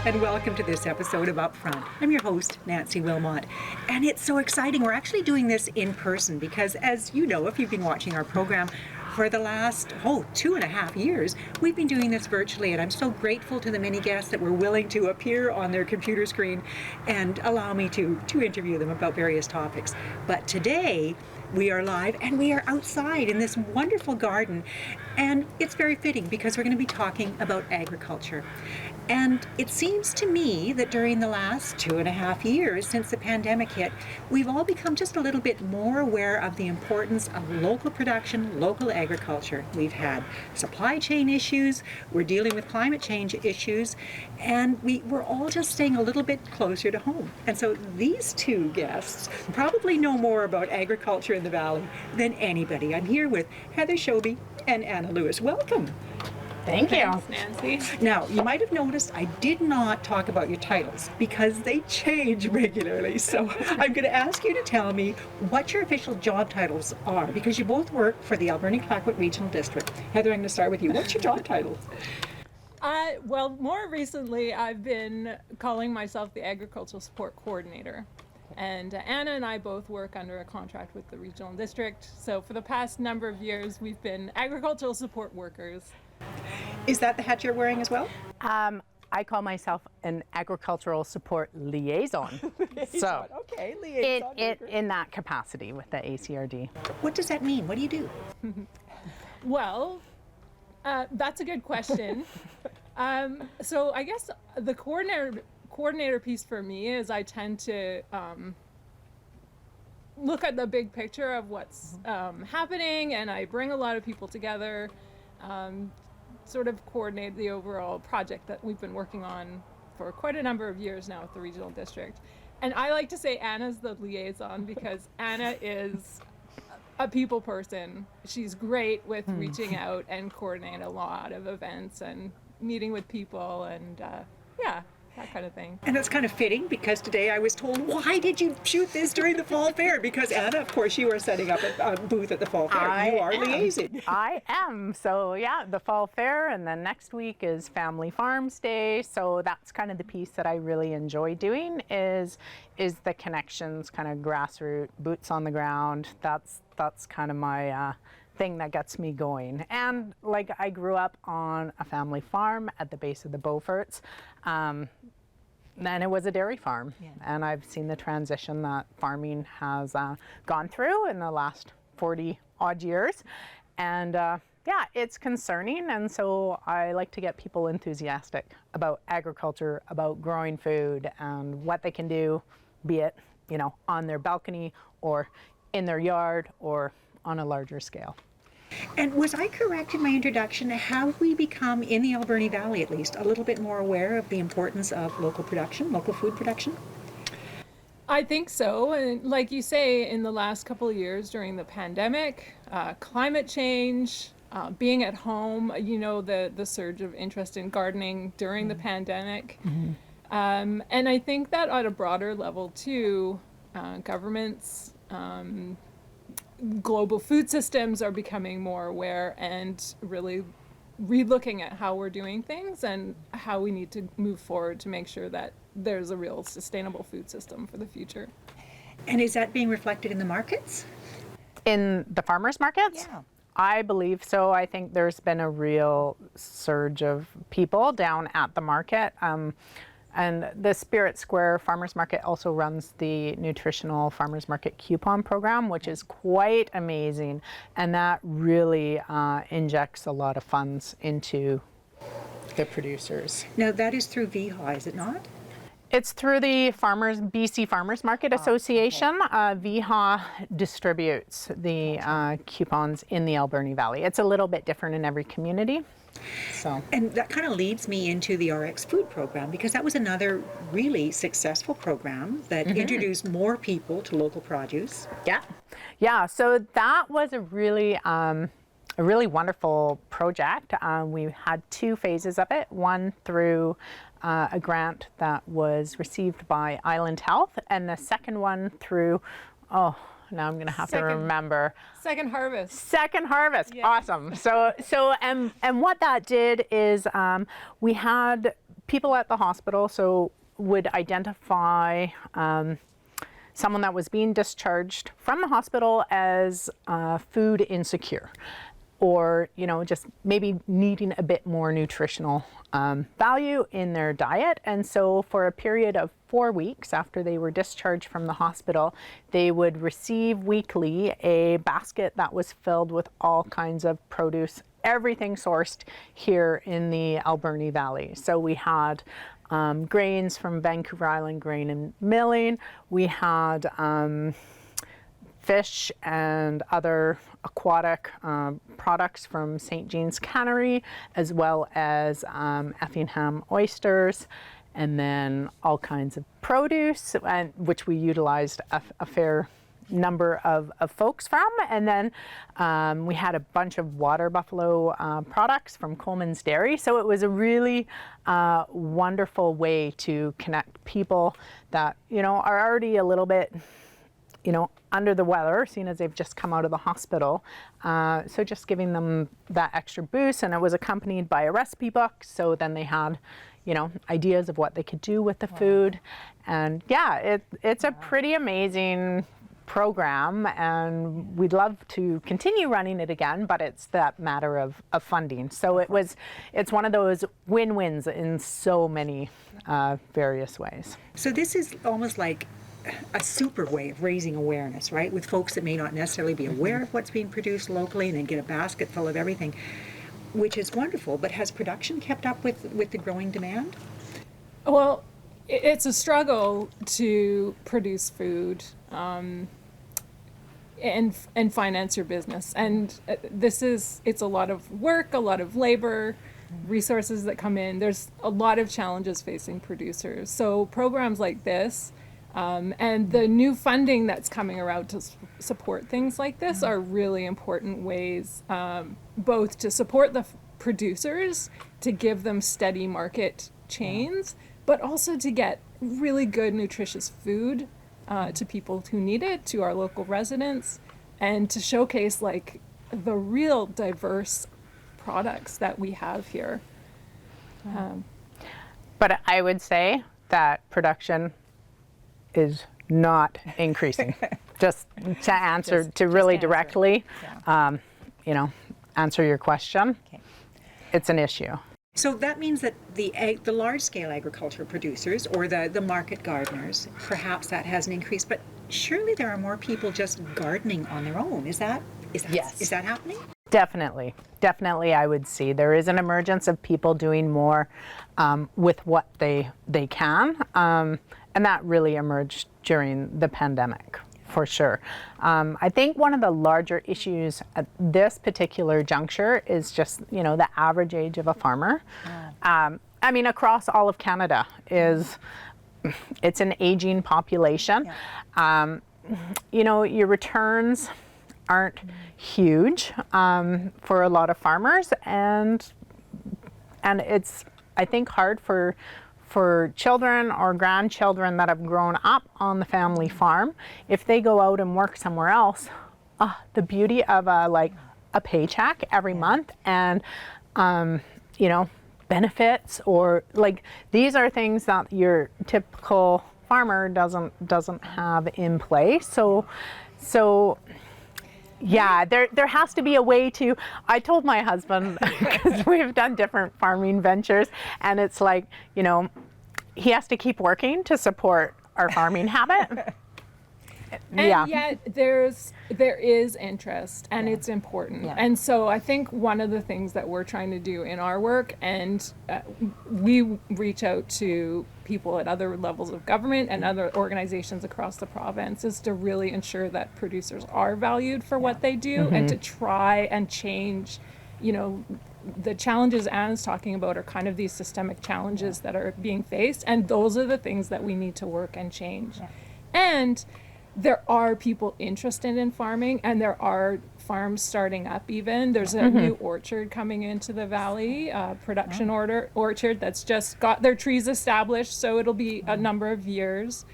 and welcome to this episode of Upfront. I'm your host, Nancy Wilmot, and it's so exciting. We're actually doing this in person because, as you know, if you've been watching our program, for the last, 2.5 years, we've been doing this virtually, and I'm so grateful to the many guests that were willing to appear on their computer screen and allow me to interview them about various topics. But today, we are live and we are outside in this wonderful garden, and it's very fitting because we're going to be talking about agriculture. And it seems to me that during the last 2.5 years since the pandemic hit, we've all become just a little bit more aware of the importance of local production, local agriculture. We've had supply chain issues, we're dealing with climate change issues, and we're all just staying a little bit closer to home. And so these two guests probably know more about agriculture in the Valley than anybody. I'm here with Heather Shobe and Anna Lewis. Welcome. Thank you. Thanks, Nancy. Now, you might have noticed I did not talk about your titles because they change regularly. So I'm going to ask you to tell me what your official job titles are, because you both work for the Alberni Valley Regional District. Heather, I'm going to start with you. What's your job title? Well, more recently, I've been calling myself the Agricultural Support Coordinator. And Anna and I both work under a contract with the Regional District. So for the past number of years, we've been agricultural support workers. Is that the hat you're wearing as well? I call myself an agricultural support liaison. So, okay, liaison. in that capacity with the ACRD. What does that mean? What do you do? Well, that's a good question. So I guess the coordinator piece for me is I tend to look at the big picture of what's happening, and I bring a lot of people together, sort of coordinate the overall project that we've been working on for quite a number of years now with the Regional District. And I like to say Anna's the liaison because Anna is a people person. She's great with reaching out and coordinating a lot of events and meeting with people and that kind of thing. And that's kind of fitting because today I was told, why did you shoot this during the Fall Fair? Because Anna, of course, you are setting up a booth at the Fall Fair. You are liaising. I am. So yeah, the Fall Fair, and then next week is Family Farms Day. So that's kind of the piece that I really enjoy doing is the connections, kind of grassroots, boots on the ground. That's kind of my thing that gets me going. And like I grew up on a family farm at the base of the Beauforts. And it was a dairy farm. Yeah. And I've seen the transition that farming has gone through in the last 40 odd years. And it's concerning. And so I like to get people enthusiastic about agriculture, about growing food and what they can do, be it, on their balcony or in their yard or on a larger scale. And was I correct in my introduction? Have we become, in the Alberni Valley at least, a little bit more aware of the importance of local production, local food production? I think so. And like you say, in the last couple of years during the pandemic, climate change, being at home, the surge of interest in gardening during the pandemic. Mm-hmm. And I think that at a broader level too, governments, global food systems are becoming more aware and really re-looking at how we're doing things and how we need to move forward to make sure that there's a real sustainable food system for the future. And is that being reflected in the markets? In the farmers markets? Yeah. I believe so. I think there's been a real surge of people down at the market. And the Spirit Square Farmers Market also runs the Nutritional Farmers Market coupon program, which is quite amazing. And that really injects a lot of funds into the producers. Now that is through VHA, is it not? It's through the BC Farmers Market Association. Okay. VHA distributes the coupons in the Alberni Valley. It's a little bit different in every community. So. And that kind of leads me into the RX food program, because that was another really successful program that introduced more people to local produce. Yeah. So that was a really wonderful project. We had two phases of it. One through a grant that was received by Island Health, and the second one through now I'm going to have to remember. Second Harvest. Second Harvest. Yeah. Awesome. So what that did is we had people at the hospital would identify someone that was being discharged from the hospital as food insecure, or just maybe needing a bit more nutritional value in their diet. And so for a period of 4 weeks after they were discharged from the hospital, they would receive weekly a basket that was filled with all kinds of produce, everything sourced here in the Alberni Valley. So we had grains from Vancouver Island Grain and Milling. We had fish and other aquatic products from St. Jean's Cannery, as well as Effingham oysters, and then all kinds of produce, which we utilized a fair number of folks from. And then we had a bunch of water buffalo products from Coleman's Dairy. So it was a really wonderful way to connect people that are already a little bit under the weather, seeing as they've just come out of the hospital. So just giving them that extra boost, and it was accompanied by a recipe book. So then they had, ideas of what they could do with the food. And yeah, it's a pretty amazing program, and we'd love to continue running it again, but it's that matter of funding. So it's one of those win-wins in so many various ways. So this is almost like a super way of raising awareness, right? With folks that may not necessarily be aware of what's being produced locally, and then get a basket full of everything, which is wonderful. But has production kept up with the growing demand? Well, it's a struggle to produce food and finance your business. And it's a lot of work, a lot of labor, resources that come in. There's a lot of challenges facing producers. So programs like this, and the new funding that's coming around to support things like this are really important ways, both to support the producers, to give them steady market chains, but also to get really good, nutritious food to people who need it, to our local residents, and to showcase like the real diverse products that we have here. But I would say that production is not increasing. Just to answer, to really directly, answer your question, it's an issue. So that means that the large-scale agriculture producers, or the market gardeners, perhaps that hasn't increased, but surely there are more people just gardening on their own. Is that happening? Definitely, I would see there is an emergence of people doing more with what they can, and that really emerged during the pandemic, for sure. I think one of the larger issues at this particular juncture is just, the average age of a farmer. I mean, across all of Canada it's an aging population. Your returns aren't huge for a lot of farmers, and it's, I think, hard for children or grandchildren that have grown up on the family farm. If they go out and work somewhere else, the beauty of a paycheck every month, and benefits, or these are things that your typical farmer doesn't have in place. So yeah, there has to be a way to. I told my husband, because we've done different farming ventures, and it's like, he has to keep working to support our farming habit. And yet there is interest, and it's important. And so I think one of the things that we're trying to do in our work, and we reach out to people at other levels of government and other organizations across the province, is to really ensure that producers are valued for what they do, and to try and change, the challenges Anne's talking about are kind of these systemic challenges that are being faced, and those are the things that we need to work and change. And there are people interested in farming, and there are farms starting up even. There's a new orchard coming into the valley, production orchard that's just got their trees established, so it'll be a number of years.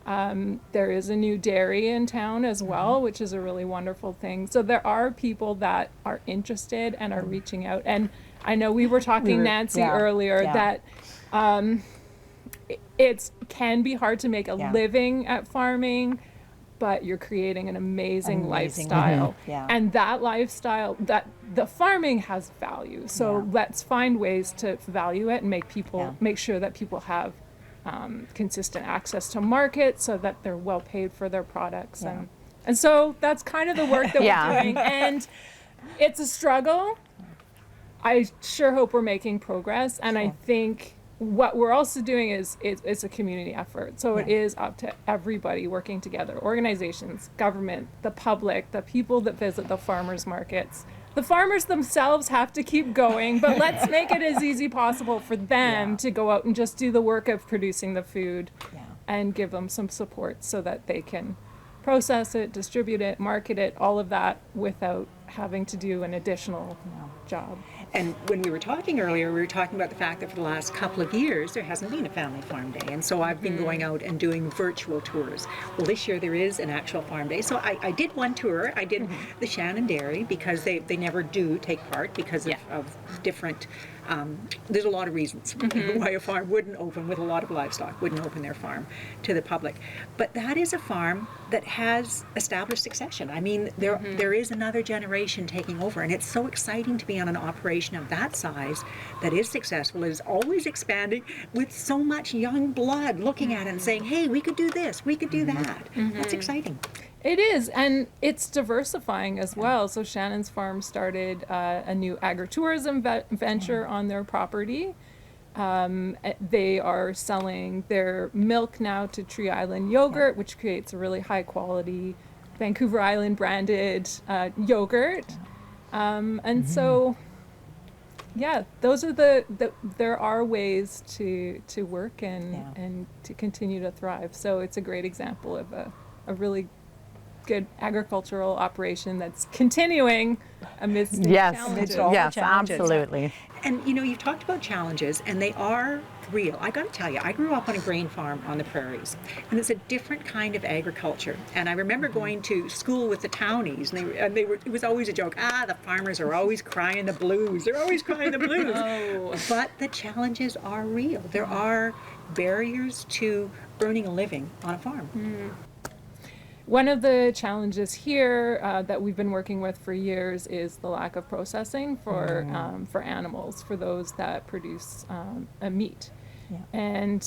There is a new dairy in town as well, which is a really wonderful thing. So there are people that are interested and are reaching out. And I know we were talking, Nancy, earlier, that It can be hard to make a Yeah. living at farming, but you're creating an amazing lifestyle. Yeah. And that lifestyle, that the farming has value. So Yeah. let's find ways to value it and Yeah. make sure that people have consistent access to market so that they're well paid for their products. Yeah. And so that's kind of the work that we're doing. And it's a struggle. I sure hope we're making progress. And I think what we're also doing is it's a community effort. So it is up to everybody working together, organizations, government, the public, the people that visit the farmers markets. The farmers themselves have to keep going, but let's make it as easy possible for them to go out and just do the work of producing the food and give them some support so that they can process it, distribute it, market it, all of that without having to do an additional job. And when we were talking earlier, we were talking about the fact that for the last couple of years, there hasn't been a family farm day. And so I've been going out and doing virtual tours. Well, this year there is an actual farm day. So I did one tour. I did the Shannon Dairy because they never do take part because of different, there's a lot of reasons why a farm wouldn't open with a lot of livestock, wouldn't open their farm to the public. But that is a farm that has established succession. I mean, there is another generation taking over, and it's so exciting to be on an operation of that size that is successful, is always expanding with so much young blood looking at it and saying, hey, we could do this, we could do that. That's exciting. It is, and it's diversifying as well. So Shannon's Farm started a new agritourism venture on their property. They are selling their milk now to Tree Island Yogurt, which creates a really high quality Vancouver Island branded yogurt. And so, those are there are ways to work and to continue to thrive. So it's a great example of a really good agricultural operation that's continuing amidst the challenges. Yes, challenges. absolutely. And you know, you've talked about challenges, and they are real. I got to tell you, I grew up on a grain farm on the prairies, and it's a different kind of agriculture. And I remember going to school with the townies, and they were. It was always a joke. The farmers are always crying the blues. They're always crying the blues. But the challenges are real. There are barriers to earning a living on a farm. One of the challenges here that we've been working with for years is the lack of processing for animals, for those that produce a meat. And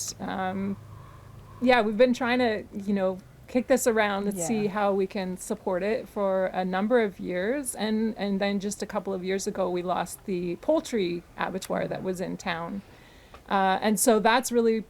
we've been trying to, kick this around and see how we can support it for a number of years. And then just a couple of years ago, we lost the poultry abattoir that was in town. And so that's really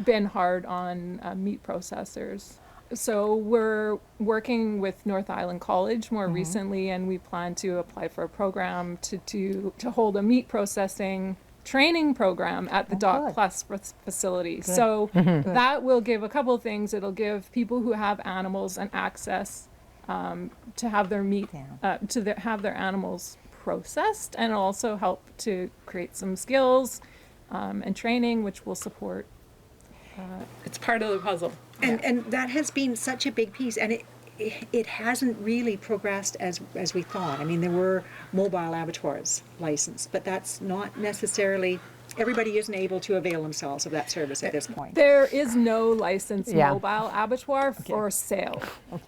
been hard on meat processors. So we're working with North Island College more recently, and we plan to apply for a program to hold a meat processing training program at the Doc Plus facility. So that will give a couple of things. It'll give people who have animals an access to have their meat, have their animals processed, and it'll also help to create some skills and training, which will support. It's part of the puzzle. And that has been such a big piece, and it hasn't really progressed as we thought. I mean, there were mobile abattoirs licensed, but that's not necessarily, everybody isn't able to avail themselves of that service at this point. There is no licensed mobile abattoir for sale.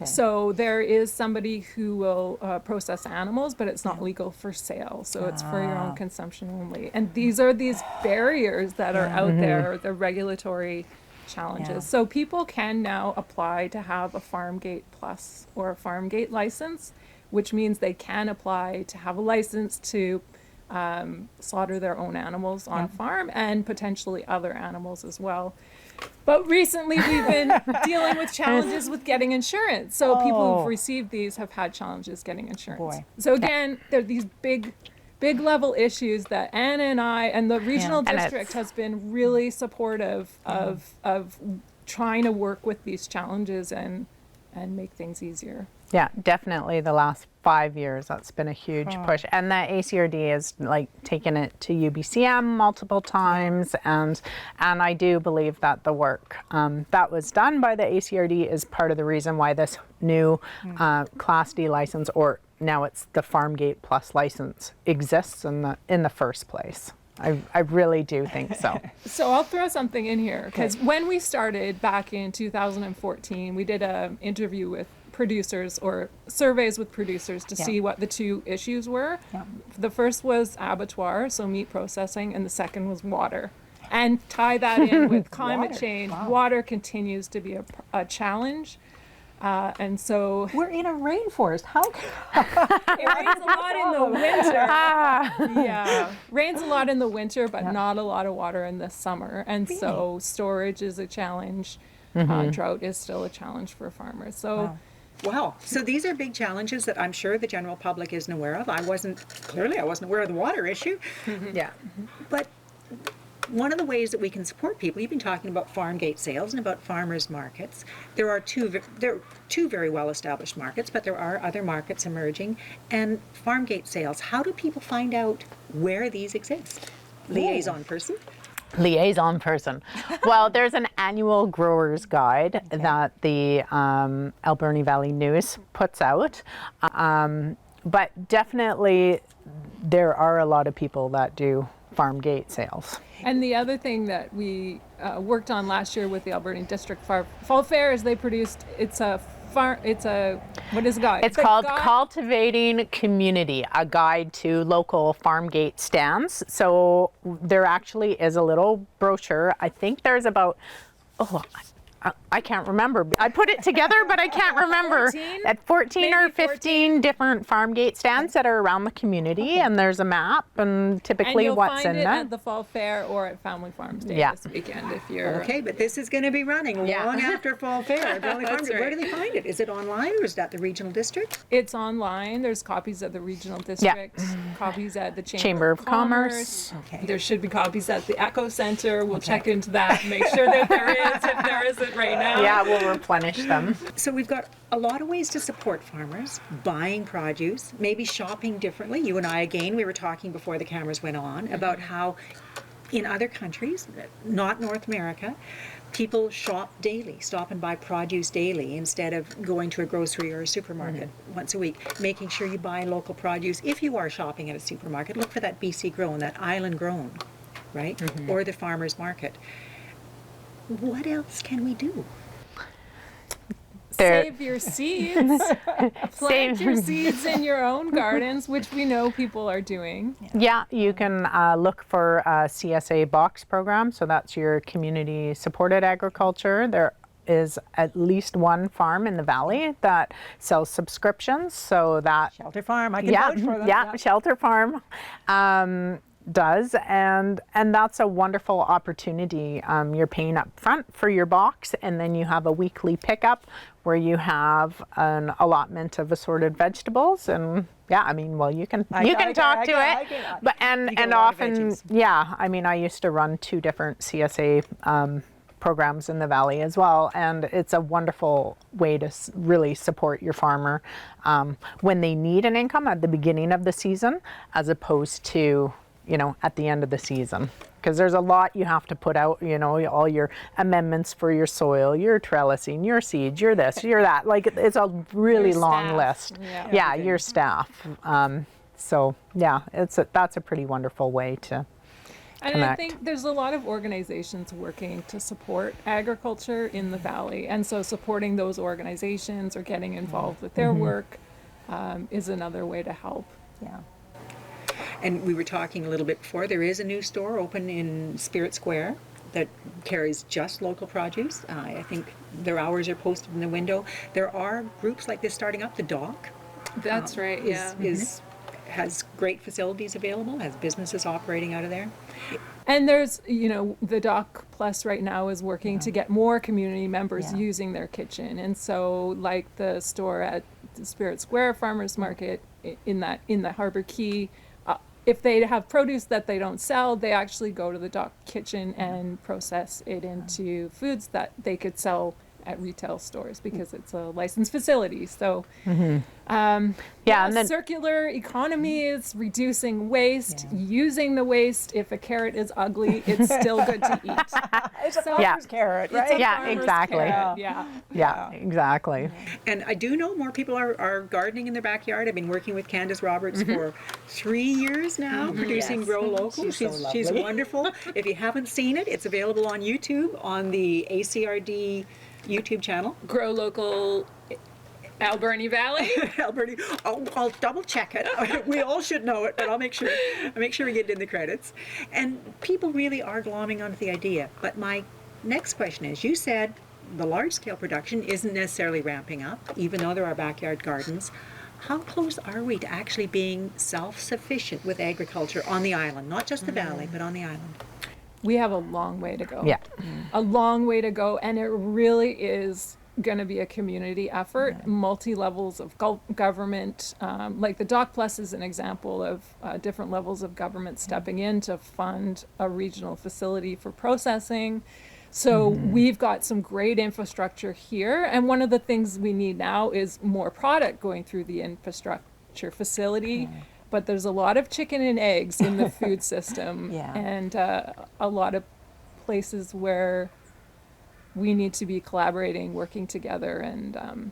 So there is somebody who will process animals, but it's not legal for sale. So it's for your own consumption only. And these are these barriers that are out there, the regulatory challenges. So people can now apply to have a Farm Gate Plus or a Farm Gate license, which means they can apply to have a license to slaughter their own animals on farm and potentially other animals as well. But recently we've been dealing with challenges with getting insurance. So people who've received these have had challenges getting insurance. So again, there are these big level issues that Anna and I and the regional district has been really supportive of trying to work with these challenges and make things easier. Yeah, definitely the last 5 years, that's been a huge push. And the ACRD has taken it to UBCM multiple times. And I do believe that the work that was done by the ACRD is part of the reason why this new Class D license, or now it's the Farm Gate Plus license, exists in the first place. I really do think so. So I'll throw something in here because when we started back in 2014, we did an interview with producers or surveys with producers to see what the two issues were. Yeah. The first was abattoir, so meat processing, and the second was water. And tie that in with climate Water. change. Wow. Water continues to be a challenge. And so We're in a rainforest. How? it rains a lot in the winter. Yeah, rains a lot in the winter, but not a lot of water in the summer. And so storage is a challenge. Drought is still a challenge for farmers. So. Wow. So these are big challenges that I'm sure the general public isn't aware of. I wasn't aware of the water issue. Yeah. But one of the ways that we can support people, you've been talking about farm gate sales and about farmers markets. There are two very well established markets, but there are other markets emerging. And farm gate sales, how do people find out where these exist? Liaison person? Liaison person. Well, there's an annual growers guide that the Alberni Valley News puts out. But definitely there are a lot of people that do farm gate sales. And the other thing that we worked on last year with the Alberni District Fall Fair is they produced, what is it called? It's called Cultivating Community, a guide to local farm gate stands. So there actually is a little brochure. I think there's about, I can't remember. I put it together, but I can't remember. 14? At 14 Maybe or 15 different farm gate stands that are around the community, and there's a map and typically and what's in you'll find it there. at the Fall Fair or at Family Farms Day this weekend if you're... Okay, but this is going to be running long after Fall Fair. That's Where right. do they find it? Is it online or is that the regional district? It's online. There's copies at the regional district, copies at the Chamber of Commerce. Okay. There should be copies at the Echo Center. We'll check into that and make sure that there is if there isn't right now. Yeah, we'll replenish them. So we've got a lot of ways to support farmers, buying produce, maybe shopping differently. You and I, again, we were talking before the cameras went on about how in other countries, not North America, people shop daily, stop and buy produce daily instead of going to a grocery or a supermarket once a week, making sure you buy local produce. If you are shopping at a supermarket, look for that BC grown, that island grown, right? Or the farmer's market. What else can we do? Save your seeds. Plant your seeds in your own gardens, which we know people are doing. Yeah, you can look for a CSA box program. So that's your community supported agriculture. There is at least one farm in the valley that sells subscriptions. So that Shelter Farm, I can vouch for them. yeah, Shelter Farm does, and that's a wonderful opportunity. You're paying up front for your box, and then you have a weekly pickup where you have an allotment of assorted vegetables. And yeah, I mean, well, you can talk to it, but and often, yeah, I mean, I used to run 2 different CSA programs in the valley as well, and it's a wonderful way to really support your farmer when they need an income at the beginning of the season, as opposed to, you know, at the end of the season, because there's a lot you have to put out, you know, all your amendments for your soil, your trellising, your seeds, your this, your that, like it's a really Your long staff. list. Yeah. Your staff. So yeah, that's a pretty wonderful way to And connect. I think there's a lot of organizations working to support agriculture in the valley. And so supporting those organizations or getting involved with their work is another way to help. Yeah. And we were talking a little bit before, there is a new store open in Spirit Square that carries just local produce. I think their hours are posted in the window. There are groups like this starting up. The Dock That's right, has great facilities available, has businesses operating out of there. And there's, you know, the Doc Plus right now is working to get more community members using their kitchen. And so like the store at the Spirit Square Farmers Market in the Harbor Key, if they have produce that they don't sell, they actually go to the Doc Kitchen and process it into foods that they could sell at retail stores because it's a licensed facility. So, Yeah, and then circular economy is reducing waste, using the waste. If a carrot is ugly, it's still good to eat. It's a farmer's carrot, right? It's a Yeah, farmer's exactly. carrot, yeah, exactly. And I do know more people are gardening in their backyard. I've been working with Candace Roberts for 3 years now, producing Yes. Grow Local. She's so She's lovely. wonderful. If you haven't seen it, it's available on YouTube on the ACRD YouTube channel. Grow Local Alberni Valley. Alberni, I'll double check it. We all should know it, but I'll make sure we get it in the credits. And people really are glomming onto the idea. But my next question is, you said the large scale production isn't necessarily ramping up, even though there are backyard gardens. How close are we to actually being self-sufficient with agriculture on the island? Not just the valley, but on the island. We have a long way to go. Yeah. A long way to go, and it really is going to be a community effort, multi-levels of government. Like the Doc Plus is an example of different levels of government stepping in to fund a regional facility for processing. So we've got some great infrastructure here, and one of the things we need now is more product going through the infrastructure facility. But there's a lot of chicken and eggs in the food system, Yeah. and a lot of places where we need to be collaborating, working together, and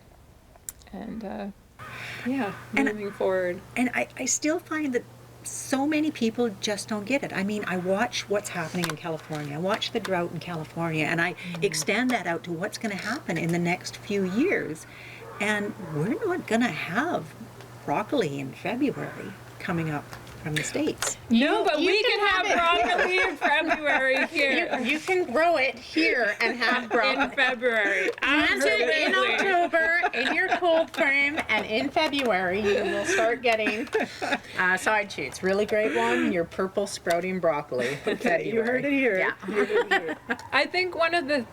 moving forward. And I still find that so many people just don't get it. I mean, I watch what's happening in California. I watch the drought in California, and I extend that out to what's going to happen in the next few years. And we're not going to have broccoli in February coming up from the States. No, but you we can can have broccoli in February here. You can grow it here and have In broccoli. February. Plant it in Absolutely. October in your cold frame, and in February you will start getting side shoots. Really great one, your purple sprouting broccoli. Okay, you heard it here. Yeah. You heard it here. I think one of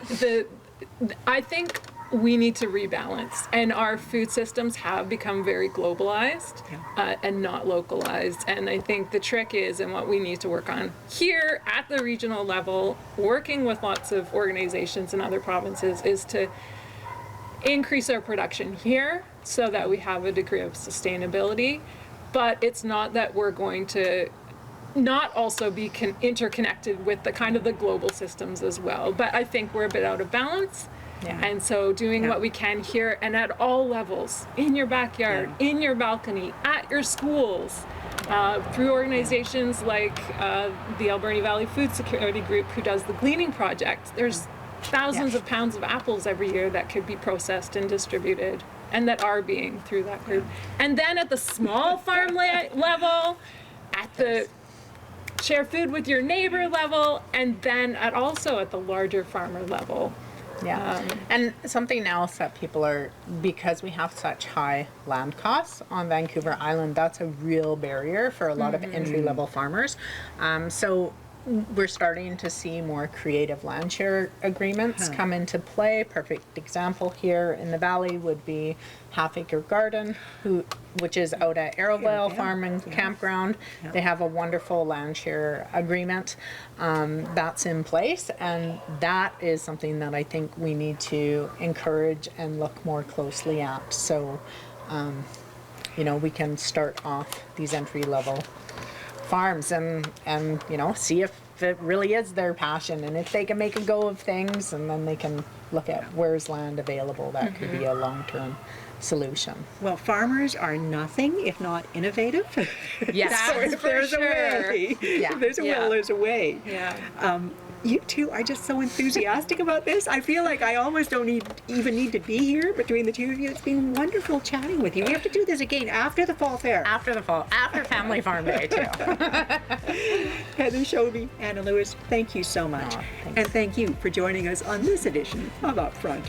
I think we need to rebalance, and our food systems have become very globalized and not localized. And I think the trick is, and what we need to work on here at the regional level, working with lots of organizations in other provinces, is to increase our production here so that we have a degree of sustainability. But it's not that we're going to not also be interconnected with the kind of the global systems as well. But I think we're a bit out of balance. Yeah. And so doing what we can here and at all levels, in your backyard, in your balcony, at your schools, through organizations like the Alberni Valley Food Security Group, who does the Gleaning Project. There's thousands of pounds of apples every year that could be processed and distributed, and that are being through that group. And then at the small farm level, at the share food with your neighbor level, and then also at the larger farmer level. Yeah, and something else that people are, because we have such high land costs on Vancouver Island, that's a real barrier for a lot of entry-level farmers. So we're starting to see more creative land share agreements come into play. Perfect example here in the valley would be Half Acre Garden, which is out at Arrowvale Farm and Campground. They have a wonderful land share agreement that's in place, and that is something that I think we need to encourage and look more closely at. So, we can start off these entry-level farms and see if it really is their passion, and if they can make a go of things, and then they can look at where's land available that could be a long-term solution. Well, farmers are nothing if not innovative. Yes. So if there's a way, Yeah. if there's a will, there's a way. Yeah. You two are just so enthusiastic about this. I feel like I almost don't even need to be here between the two of you. It's been wonderful chatting with you. We have to do this again after the fall fair. After the fall, after Family Farm Day too. Heather, Shobey, Anna Lewis, thank you so much. Aw, thanks. And thank you for joining us on this edition of Upfront.